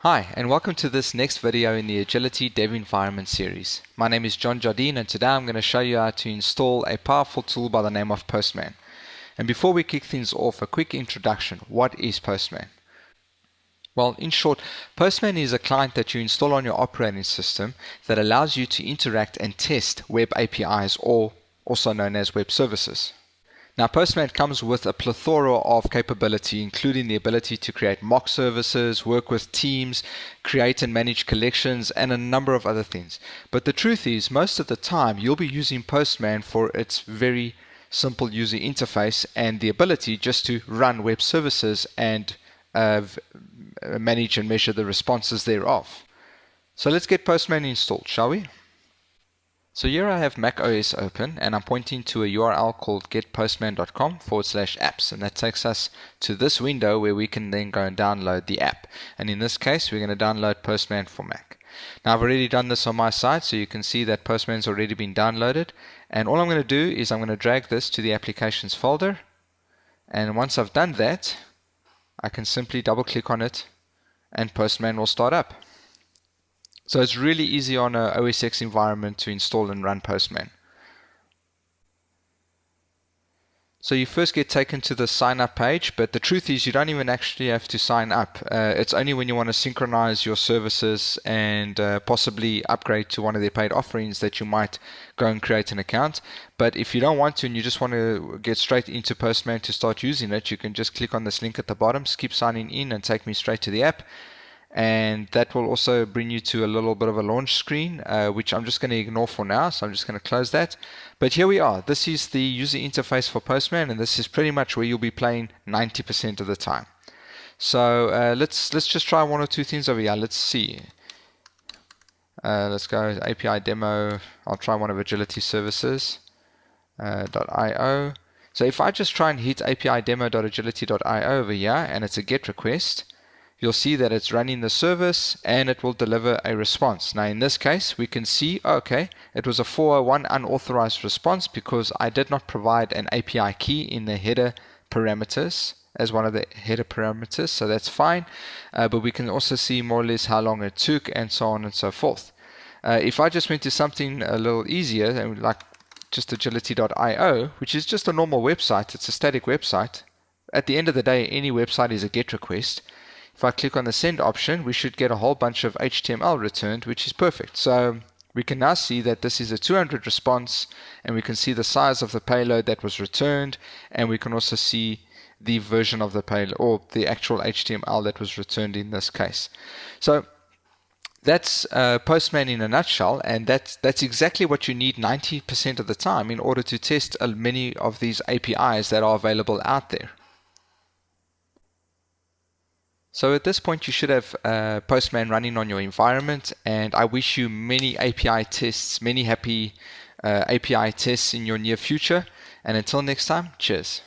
Hi, and welcome to this next video in the Agility Dev Environment series. My name is John Jardin, and today I'm going to show you how to install a powerful tool by the name of Postman. And before we kick things off, a quick introduction. What is Postman? Well, in short, Postman is a client that you install on your operating system that allows you to interact and test web APIs, or also known as web services. Now, Postman comes with a plethora of capability, including the ability to create mock services, work with teams, create and manage collections, and a number of other things. But the truth is, most of the time, you'll be using Postman for its very simple user interface and the ability just to run web services and manage and measure the responses thereof. So let's get Postman installed, shall we? So here I have macOS open, and I'm pointing to a URL called getpostman.com/apps, and that takes us to this window where we can then go and download the app. And in this case, we're going to download Postman for Mac. Now, I've already done this on my side, so you can see that Postman's already been downloaded. And all I'm going to do is I'm going to drag this to the applications folder. And once I've done that, I can simply double click on it and Postman will start up. So it's really easy on an OSX environment to install and run Postman. So you first get taken to the sign up page, but the truth is you don't even actually have to sign up. It's only when you want to synchronize your services and possibly upgrade to one of their paid offerings that you might go and create an account. But if you don't want to and you just want to get straight into Postman to start using it, you can just click on this link at the bottom, skip signing in, and take me straight to the app. And that will also bring you to a little bit of a launch screen, which I'm just going to ignore for now, so I'm just going to close that. But here we are. This is the user interface for Postman, and this is pretty much where you'll be playing 90% of the time. So let's just try one or two things over here. Let's see. Let's go API demo. I'll try one of Agility services .io. So if I just try and hit API demo.agility.io over here, and it's a GET request, you'll see that it's running the service and it will deliver a response. Now in this case, we can see, okay, it was a 401 unauthorized response because I did not provide an API key in the header parameters as one of the header parameters, so that's fine. But we can also see more or less how long it took and so on and so forth. If I just went to something a little easier, like just agility.io, which is just a normal website, it's a static website. At the end of the day, any website is a GET request. If I click on the send option, we should get a whole bunch of HTML returned, which is perfect. So we can now see that this is a 200 response, and we can see the size of the payload that was returned, and we can also see the version of the payload, or the actual HTML that was returned in this case. So that's Postman in a nutshell, and that's exactly what you need 90% of the time in order to test many of these APIs that are available out there. So at this point you should have Postman running on your environment, and I wish you many API tests, many happy API tests in your near future, and until next time, cheers.